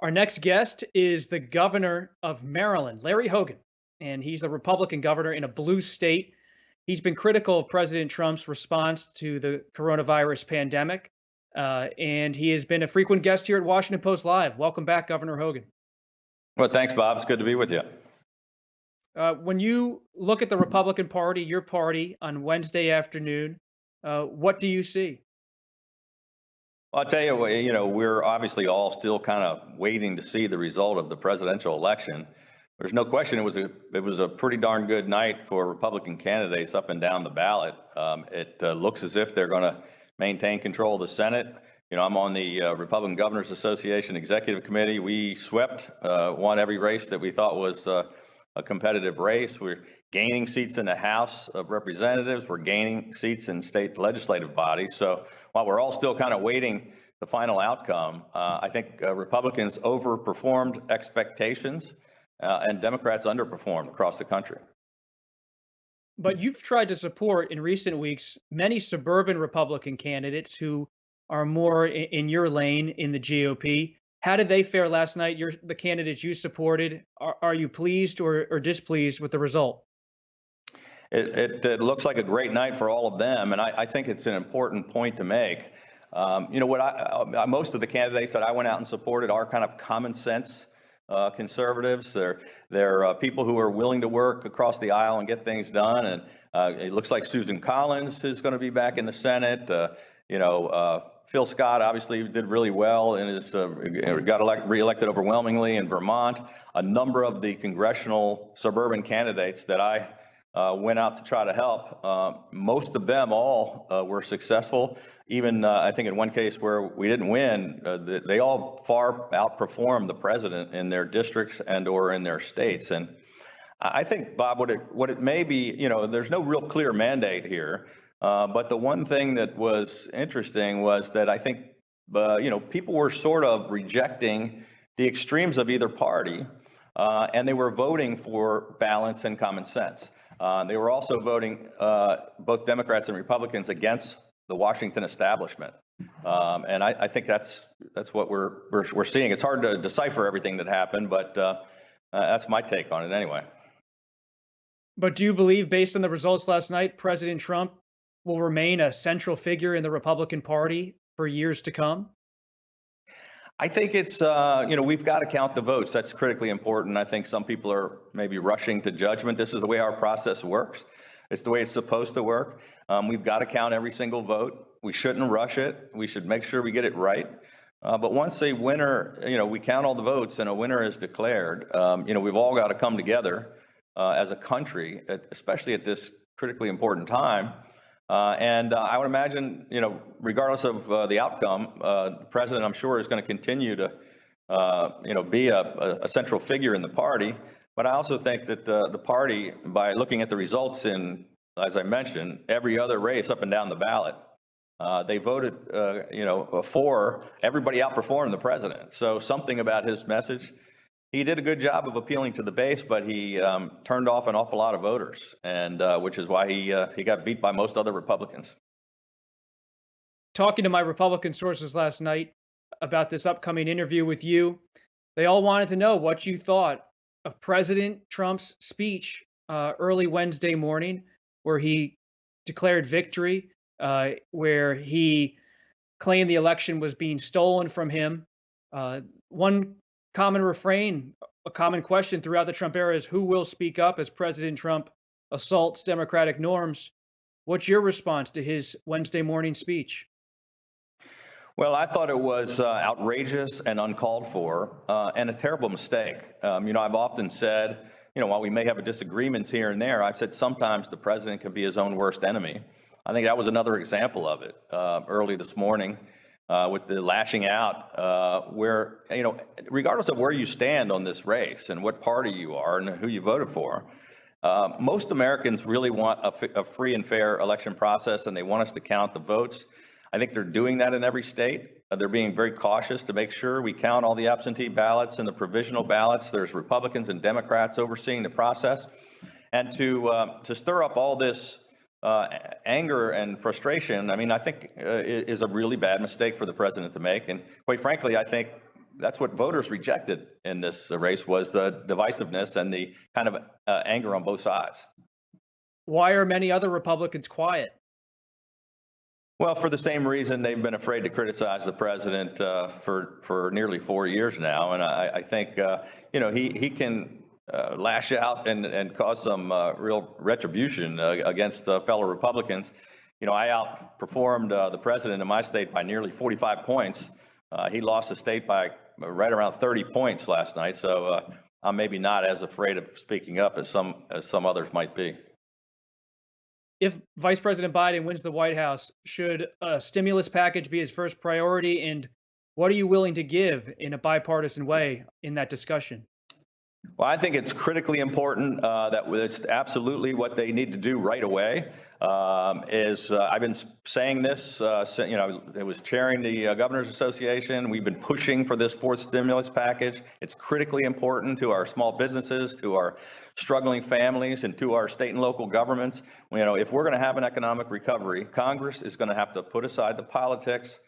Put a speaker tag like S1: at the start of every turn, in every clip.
S1: Our next guest is the governor of Maryland, Larry Hogan, and he's the Republican governor in a blue state. He's been critical of President Trump's response to the coronavirus pandemic, and he has been a frequent guest here at Washington Post Live. Welcome back, Governor Hogan.
S2: Well, thanks, Bob. It's good to be with you.
S1: When you look at the Republican Party, your party, on Wednesday afternoon, what do you see?
S2: Well, I'll tell you, we're obviously all still kind of waiting to see the result of the presidential election. There's no question it was a pretty darn good night for Republican candidates up and down the ballot. It looks as if they're going to maintain control of the Senate. I'm on the Republican Governors Association Executive Committee. We swept, won every race that we thought was a competitive race. We're gaining seats in the House of Representatives. We're gaining seats in state legislative bodies. So while we're all still kind of waiting the final outcome, I think Republicans overperformed expectations and Democrats underperformed across the country.
S1: But you've tried to support in recent weeks many suburban Republican candidates who are more in your lane in the GOP. How did they fare last night? The candidates you supported. Are you pleased or displeased with the result?
S2: It looks like a great night for all of them, and I think it's an important point to make. Most of the candidates that I went out and supported are kind of common sense conservatives. They're people who are willing to work across the aisle and get things done. And it looks like Susan Collins is going to be back in the Senate. Phil Scott obviously did really well and got reelected overwhelmingly in Vermont. A number of the congressional suburban candidates that I went out to try to help. Most of them all were successful. Even I think in one case where we didn't win, they all far outperformed the president in their districts and/or in their states. And I think, Bob, what it may be, there's no real clear mandate here. But the one thing that was interesting was that I think, people were sort of rejecting the extremes of either party, and they were voting for balance and common sense. They were also voting, both Democrats and Republicans, against the Washington establishment, and I think that's what we're seeing. It's hard to decipher everything that happened, but that's my take on it anyway.
S1: But do you believe, based on the results last night, President Trump will remain a central figure in the Republican Party for years to come?
S2: I think it's, we've got to count the votes. That's critically important. I think some people are maybe rushing to judgment. This is the way our process works. It's the way it's supposed to work. We've got to count every single vote. We shouldn't rush it. We should make sure we get it right. But once a winner, we count all the votes and a winner is declared, we've all got to come together as a country, especially at this critically important time. And I would imagine, regardless of the outcome, the president, I'm sure, is going to continue to, be a central figure in the party. But I also think that the party, by looking at the results in, as I mentioned, every other race up and down the ballot, they voted, for everybody outperformed the president. So something about his message. He did a good job of appealing to the base, but he turned off an awful lot of voters, and which is why he got beat by most other Republicans.
S1: Talking to my Republican sources last night about this upcoming interview with you, they all wanted to know what you thought of President Trump's speech early Wednesday morning, where he declared victory, where he claimed the election was being stolen from him. One common refrain, a common question throughout the Trump era is who will speak up as President Trump assaults democratic norms. What's your response to his Wednesday morning speech?
S2: Well, I thought it was outrageous and uncalled for, and a terrible mistake. I've often said, while we may have disagreements here and there, I've said sometimes the president can be his own worst enemy. I think that was another example of it early this morning. With the lashing out, where, regardless of where you stand on this race and what party you are and who you voted for, most Americans really want a free and fair election process, and they want us to count the votes. I think they're doing that in every state. They're being very cautious to make sure we count all the absentee ballots and the provisional ballots. There's Republicans and Democrats overseeing the process. And to stir up all this anger and frustration, I think is a really bad mistake for the president to make. And quite frankly, I think that's what voters rejected in this race, was the divisiveness and the kind of anger on both sides.
S1: Why are many other Republicans quiet?
S2: Well, for the same reason they've been afraid to criticize the president for nearly 4 years now, and I think he can lash out and cause some real retribution against fellow Republicans. I outperformed the president in my state by nearly 45 points. He lost the state by right around 30 points last night, so I'm maybe not as afraid of speaking up as some others might be.
S1: If Vice President Biden wins the White House, should a stimulus package be his first priority? And what are you willing to give in a bipartisan way in that discussion?
S2: Well, I think it's critically important that it's absolutely what they need to do right away. I've been saying this, I was chairing the Governors Association. We've been pushing for this fourth stimulus package. It's critically important to our small businesses, to our struggling families, and to our state and local governments. If we're going to have an economic recovery, Congress is going to have to put aside the politics.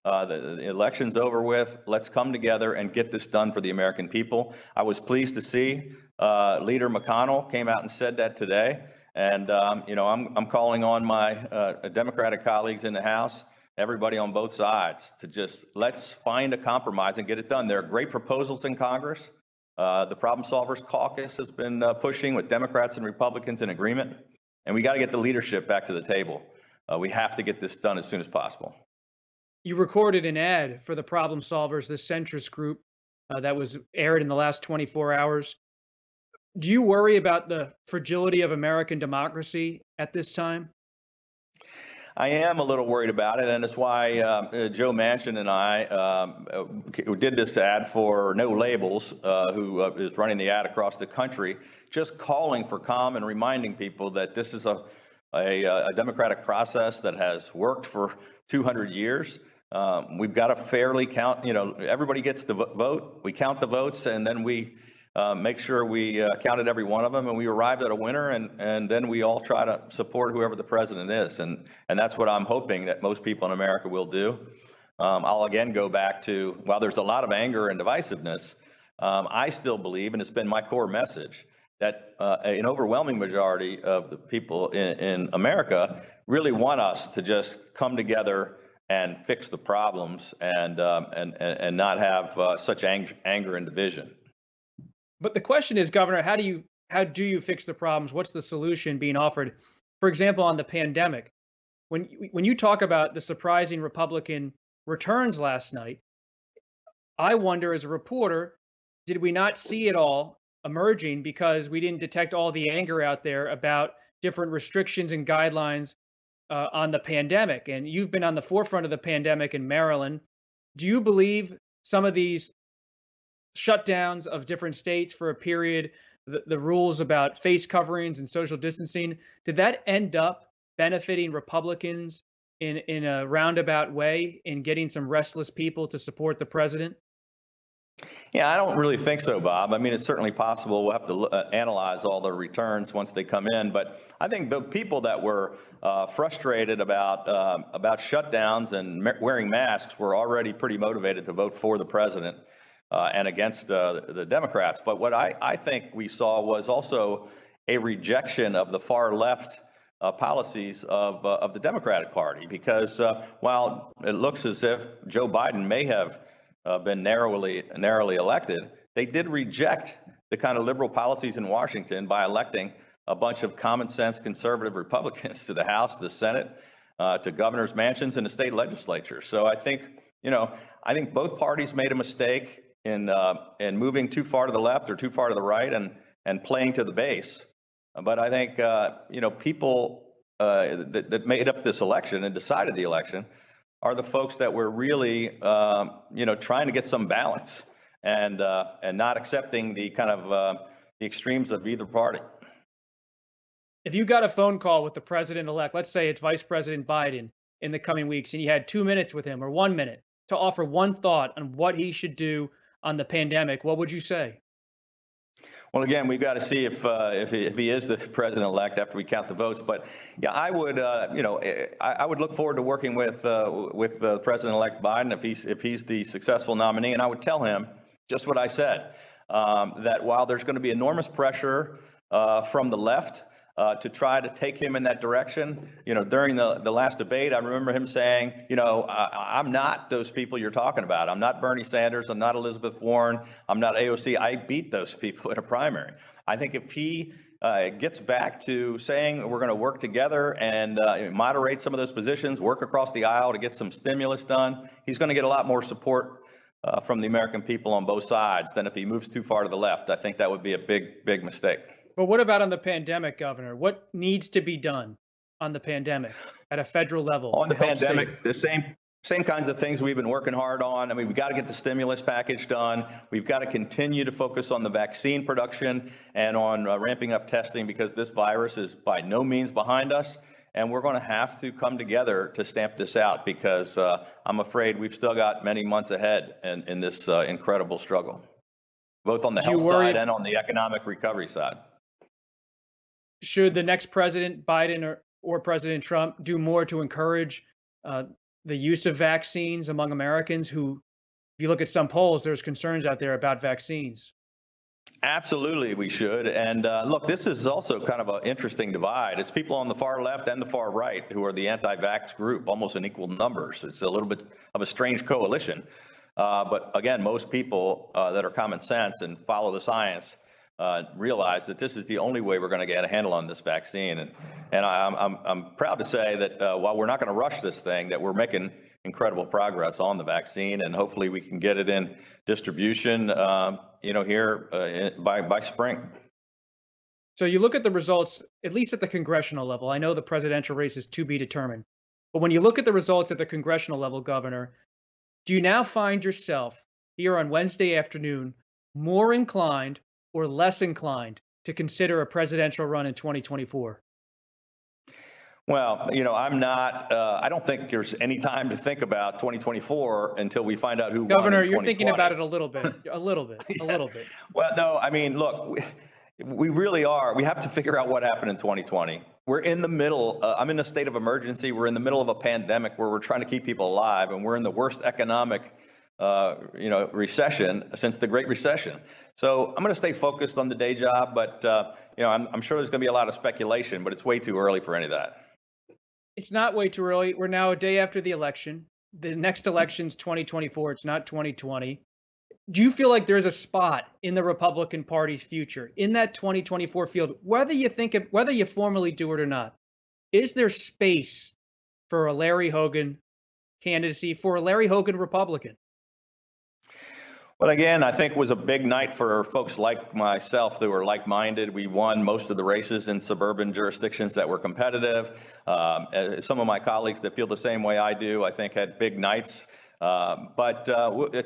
S2: The election's over with. Let's come together and get this done for the American people. I was pleased to see Leader McConnell came out and said that today. And, I'm calling on my Democratic colleagues in the House, everybody on both sides, to let's find a compromise and get it done. There are great proposals in Congress. The Problem Solvers Caucus has been pushing with Democrats and Republicans in agreement. And we got to get the leadership back to the table. We have to get this done as soon as possible.
S1: You recorded an ad for the Problem Solvers, the centrist group that was aired in the last 24 hours. Do you worry about the fragility of American democracy at this time?
S2: I am a little worried about it, and it's why Joe Manchin and I did this ad for No Labels, who is running the ad across the country, just calling for calm and reminding people that this is a democratic process that has worked for 200 years. We've got to fairly count, everybody gets to vote. We count the votes, and then we make sure we counted every one of them, and we arrived at a winner, and then we all try to support whoever the president is. And that's what I'm hoping that most people in America will do. I'll again go back to, while there's a lot of anger and divisiveness, I still believe, and it's been my core message, that an overwhelming majority of the people in America really want us to just come together and fix the problems and not have such anger and division.
S1: But the question is, Governor, how do you fix the problems? What's the solution being offered? For example, on the pandemic, when you talk about the surprising Republican returns last night, I wonder, as a reporter, did we not see it all emerging because we didn't detect all the anger out there about different restrictions and guidelines on the pandemic? And you've been on the forefront of the pandemic in Maryland. Do you believe some of these shutdowns of different states for a period, the rules about face coverings and social distancing, did that end up benefiting Republicans in a roundabout way in getting some restless people to support the president?
S2: Yeah, I don't really think so, Bob. I mean, it's certainly possible. We'll have to analyze all the returns once they come in. But I think the people that were frustrated about shutdowns and wearing masks were already pretty motivated to vote for the president and against the Democrats. But what I think we saw was also a rejection of the far left policies of the Democratic Party, because while it looks as if Joe Biden may have been narrowly elected, they did reject the kind of liberal policies in Washington by electing a bunch of common sense conservative Republicans to the House, the Senate, to governors' mansions, and the state legislature. So I think both parties made a mistake in moving too far to the left or too far to the right and playing to the base. But I think people that made up this election and decided the election are the folks that were really, trying to get some balance and not accepting the kind of the extremes of either party.
S1: If you got a phone call with the president-elect, let's say it's Vice President Biden in the coming weeks, and you had 2 minutes with him or 1 minute to offer one thought on what he should do on the pandemic, what would you say?
S2: Well, again, we've got to see if he is the president-elect after we count the votes. But yeah, I would, I would look forward to working with President-elect Biden if he's the successful nominee, and I would tell him just what I said, that while there's going to be enormous pressure from the left to try to take him in that direction. During the last debate, I remember him saying, I'm not those people you're talking about. I'm not Bernie Sanders. I'm not Elizabeth Warren. I'm not AOC. I beat those people in a primary. I think if he gets back to saying we're going to work together and moderate some of those positions, work across the aisle to get some stimulus done, he's going to get a lot more support from the American people on both sides than if he moves too far to the left. I think that would be a big, big mistake.
S1: But what about on the pandemic, Governor? What needs to be done on the pandemic at a federal level?
S2: On the
S1: to help
S2: pandemic,
S1: states?
S2: the same kinds of things we've been working hard on. I mean, we've got to get the stimulus package done. We've got to continue to focus on the vaccine production and on ramping up testing, because this virus is by no means behind us. And we're going to have to come together to stamp this out, because I'm afraid we've still got many months ahead in this incredible struggle, both on the health side and on the economic recovery side.
S1: Should the next president, Biden or President Trump, do more to encourage the use of vaccines among Americans who, if you look at some polls, there's concerns out there about vaccines?
S2: Absolutely, we should. And look, this is also kind of an interesting divide. It's people on the far left and the far right who are the anti-vax group, almost in equal numbers. It's a little bit of a strange coalition. But again, most people that are common sense and follow the science realize that this is the only way we're going to get a handle on this vaccine. And I'm proud to say that while we're not going to rush this thing, that we're making incredible progress on the vaccine, and hopefully we can get it in distribution, here by spring.
S1: So you look at the results, at least at the congressional level. I know the presidential race is to be determined, but when you look at the results at the congressional level, Governor, do you now find yourself here on Wednesday afternoon more inclined or less inclined to consider a presidential run in 2024?
S2: Well, I'm not, I don't think there's any time to think about 2024 until we find out who won in
S1: Governor, you're
S2: 2020.
S1: thinking about it a little bit, a little bit.
S2: Well, no, I mean, look, we really are. We have to figure out what happened in 2020. We're in the middle, I'm in a state of emergency. We're in the middle of a pandemic where we're trying to keep people alive, and we're in the worst economic recession since the Great Recession. So I'm going to stay focused on the day job, but I'm sure there's going to be a lot of speculation, but it's way too early for any of that.
S1: It's not way too early. We're now a day after the election. The next election's 2024. It's not 2020. Do you feel like there's a spot in the Republican Party's future in that 2024 field, whether you formally do it or not? Is there space for a Larry Hogan candidacy, for a Larry Hogan Republican?
S2: Well, again, I think it was a big night for folks like myself that were like-minded. We won most of the races in suburban jurisdictions that were competitive. Some of my colleagues that feel the same way I do, I think, had big nights. But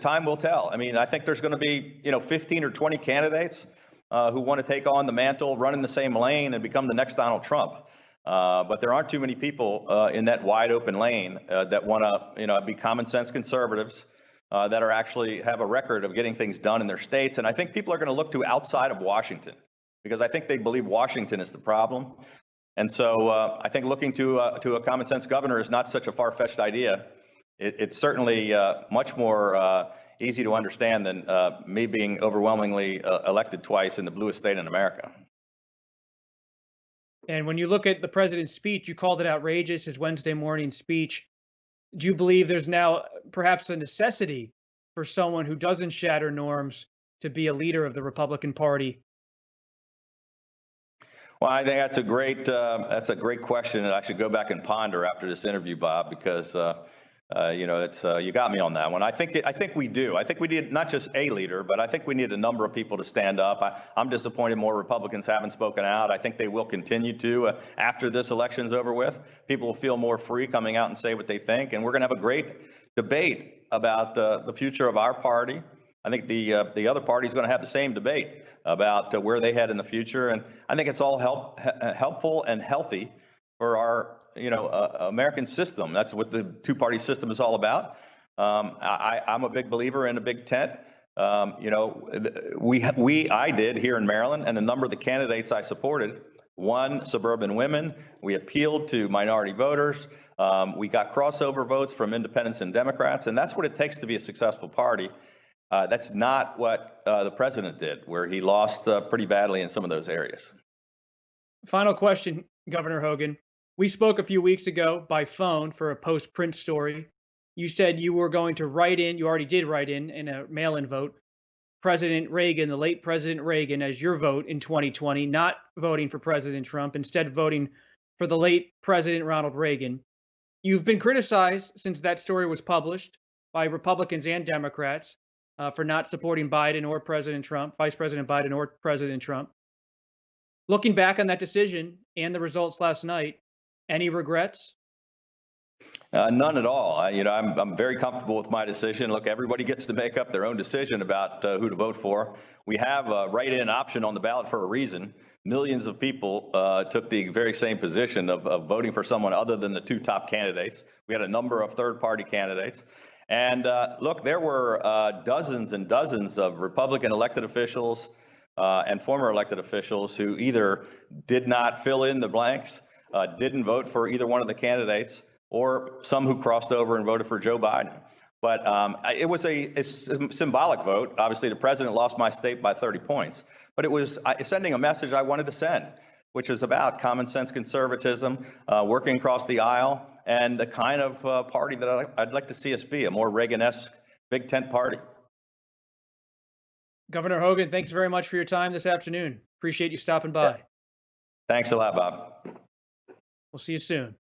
S2: time will tell. I mean, I think there's going to be, 15 or 20 candidates who want to take on the mantle, run in the same lane, and become the next Donald Trump. But there aren't too many people in that wide open lane that want to, be common sense conservatives. That are actually have a record of getting things done in their states. And I think people are going to look to outside of Washington, because I think they believe Washington is the problem. And so I think looking to a common sense governor is not such a far-fetched idea. It's certainly much more easy to understand than me being overwhelmingly elected twice in the bluest state in America.
S1: And when you look at the president's speech, you called it outrageous, his Wednesday morning speech. Do you believe there's now perhaps a necessity for someone who doesn't shatter norms to be a leader of the Republican Party?
S2: Well, I think that's a great question, and I should go back and ponder after this interview, Bob, because you got me on that one. I think we do. I think we need not just a leader, but I think we need a number of people to stand up. I'm disappointed more Republicans haven't spoken out. I think they will continue to after this election's over with. People will feel more free coming out and say what they think, and we're going to have a great debate about the future of our party. I think the other party is going to have the same debate about where they head in the future, and I think it's all helpful and healthy for our American system. That's what the two-party system is all about. I'm a big believer in a big tent. I did here in Maryland, and a number of the candidates I supported won suburban women. We appealed to minority voters. We got crossover votes from independents and Democrats, and that's what it takes to be a successful party. That's not what the president did, where he lost pretty badly in some of those areas.
S1: Final question, Governor Hogan. We spoke a few weeks ago by phone for a post-print story. You said you were going to write in, you already did write in a mail-in vote, President Reagan, the late President Reagan, as your vote in 2020, not voting for President Trump, instead voting for the late President Ronald Reagan. You've been criticized since that story was published by Republicans and Democrats for not supporting Biden or President Trump, Vice President Biden or President Trump. Looking back on that decision and the results last night, any regrets?
S2: None at all. I'm very comfortable with my decision. Look, everybody gets to make up their own decision about who to vote for. We have a write-in option on the ballot for a reason. Millions of people took the very same position of voting for someone other than the two top candidates. We had a number of third-party candidates. And look, there were dozens and dozens of Republican elected officials and former elected officials who either did not fill in the blanks, didn't vote for either one of the candidates, or some who crossed over and voted for Joe Biden. But it was a symbolic vote. Obviously, the president lost my state by 30 points, but it was sending a message I wanted to send, which is about common sense conservatism, working across the aisle, and the kind of party that I'd like to see us be, a more Reagan-esque big tent party.
S1: Governor Hogan, thanks very much for your time this afternoon. Appreciate you stopping by.
S2: Thanks a lot, Bob.
S1: We'll see you soon.